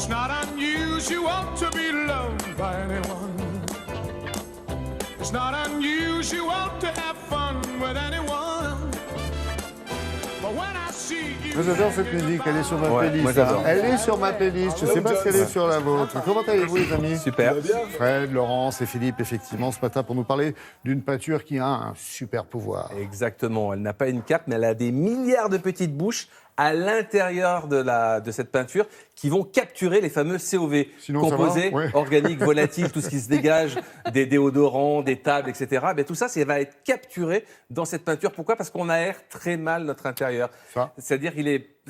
It's not unusual to be loved by anyone. It's not unusual to have fun with anyone. But when I see you... Moi j'adore cette musique, elle est sur ma playlist. moi, j'adore. Elle est sur ma playlist, je ne sais pas si elle est sur la vôtre. Comment allez-vous les amis? Super. Fred, Laurence et Philippe, effectivement, ce matin pour nous parler d'une peinture qui a un super pouvoir. Exactement. Elle n'a pas une cape, mais elle a des milliards de petites bouches à l'intérieur de cette peinture qui vont capturer les fameux COV, Sinon, ça composés va, ouais. organiques, volatiles, tout ce qui se dégage, des déodorants, des tables, etc. Ben, tout ça, ça va être capturé dans cette peinture. Pourquoi? Parce qu'on aère très mal notre intérieur. C'est-à-dire que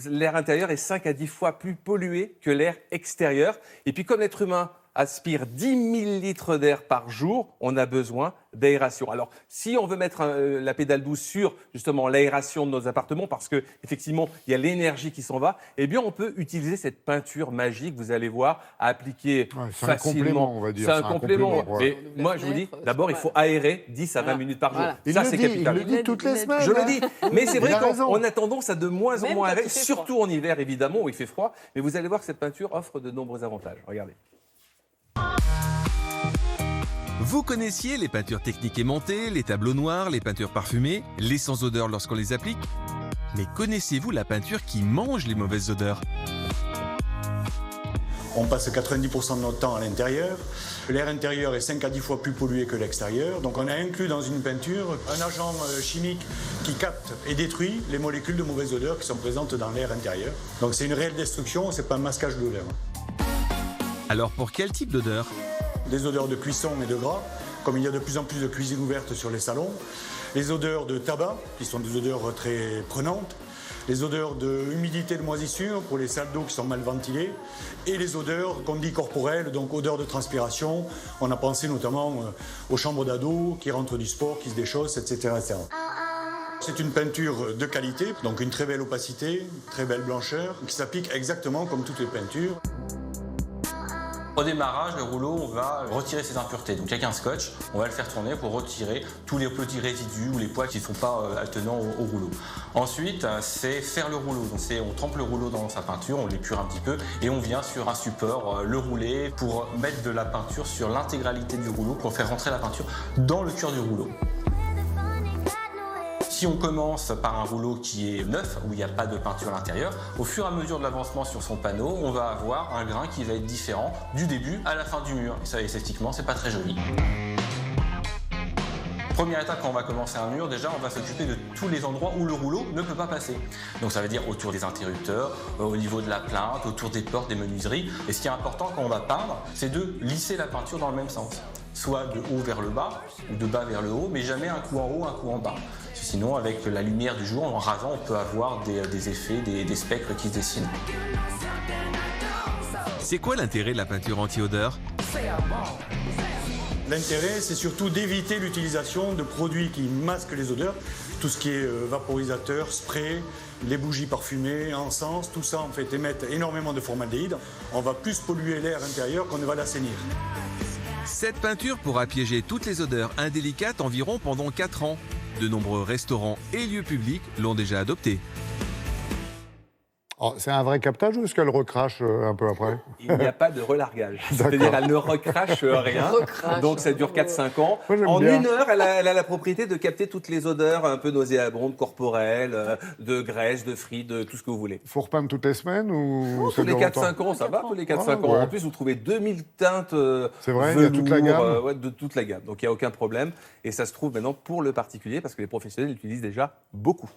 l'air intérieur est 5 à 10 fois plus pollué que l'air extérieur. Et puis comme l'être humain aspire 10 000 litres d'air par jour, on a besoin d'aération. Alors, si on veut mettre la pédale douce sur justement l'aération de nos appartements, parce que effectivement il y a l'énergie qui s'en va, eh bien on peut utiliser cette peinture magique. Vous allez voir, à appliquer c'est facilement. un complément, on va dire. C'est un complément. Ouais. Mais moi, je vous dis, d'abord, il faut aérer 10 à 20 minutes par jour. Voilà. Ça, c'est capital. Il le dit toutes les semaines. Je le dis. Mais c'est vrai Il a raison. qu'on a tendance à de moins en Même moins quand aérer, il fait surtout en hiver, évidemment, où il fait froid. Mais vous allez voir que cette peinture offre de nombreux avantages. Regardez. Vous connaissiez les peintures techniques aimantées, les tableaux noirs, les peintures parfumées, les sans odeur lorsqu'on les applique? Mais connaissez-vous la peinture qui mange les mauvaises odeurs? On passe 90% de notre temps à l'intérieur. L'air intérieur est 5 à 10 fois plus pollué que l'extérieur. Donc on a inclus dans une peinture un agent chimique qui capte et détruit les molécules de mauvaise odeur qui sont présentes dans l'air intérieur. Donc c'est une réelle destruction, c'est pas un masquage d'odeur. Alors pour quel type d'odeur? Des odeurs de cuisson et de gras, comme il y a de plus en plus de cuisines ouvertes sur les salons. Les odeurs de tabac, qui sont des odeurs très prenantes. Les odeurs d'humidité, de moisissure pour les salles d'eau qui sont mal ventilées. Et les odeurs qu'on dit corporelles, donc odeurs de transpiration. On a pensé notamment aux chambres d'ados qui rentrent du sport, qui se déchaussent, etc. etc. C'est une peinture de qualité, donc une très belle opacité, une très belle blancheur, qui s'applique exactement comme toutes les peintures. Au démarrage, le rouleau, on va retirer ses impuretés. Donc avec un scotch, on va le faire tourner pour retirer tous les petits résidus ou les poids qui ne sont pas attenants au rouleau. Ensuite, c'est faire le rouleau. Donc on trempe le rouleau dans sa peinture, on l'épure un petit peu et on vient sur un support le rouler pour mettre de la peinture sur l'intégralité du rouleau pour faire rentrer la peinture dans le cœur du rouleau. Si on commence par un rouleau qui est neuf, où il n'y a pas de peinture à l'intérieur, au fur et à mesure de l'avancement sur son panneau, on va avoir un grain qui va être différent du début à la fin du mur. Et ça, esthétiquement, c'est pas très joli. Première étape, quand on va commencer un mur, déjà, on va s'occuper de tous les endroits où le rouleau ne peut pas passer. Donc ça veut dire autour des interrupteurs, au niveau de la plainte, autour des portes, des menuiseries. Et ce qui est important quand on va peindre, c'est de lisser la peinture dans le même sens. Soit de haut vers le bas, ou de bas vers le haut, mais jamais un coup en haut, un coup en bas. Sinon, avec la lumière du jour, en rasant, on peut avoir des effets, des spectres qui se dessinent. C'est quoi l'intérêt de la peinture anti-odeur? L'intérêt, c'est surtout d'éviter l'utilisation de produits qui masquent les odeurs. Tout ce qui est vaporisateur, spray, les bougies parfumées, encens, tout ça en fait émettent énormément de formaldéhyde. On va plus polluer l'air intérieur qu'on ne va l'assainir. Cette peinture pourra piéger toutes les odeurs indélicates environ pendant 4 ans. De nombreux restaurants et lieux publics l'ont déjà adoptée. Oh, c'est un vrai captage ou est-ce qu'elle recrache un peu après? Il n'y a pas de relargage. C'est-à-dire elle ne recrache rien. Donc ça dure 4-5 ans. Moi, j'aime en bien. 1 heure, elle a la propriété de capter toutes les odeurs un peu nauséabondes, corporelles, de graisse, de frites, de tout ce que vous voulez. Il faut repeindre toutes les semaines ou Tous les 4-5 ans, ça va, tous les 4-5 ans. ouais. En plus, vous trouvez 2000 teintes C'est vrai, il y a toute la gamme. ouais, de toute la gamme. Donc il n'y a aucun problème. Et ça se trouve maintenant pour le particulier parce que les professionnels l'utilisent déjà beaucoup.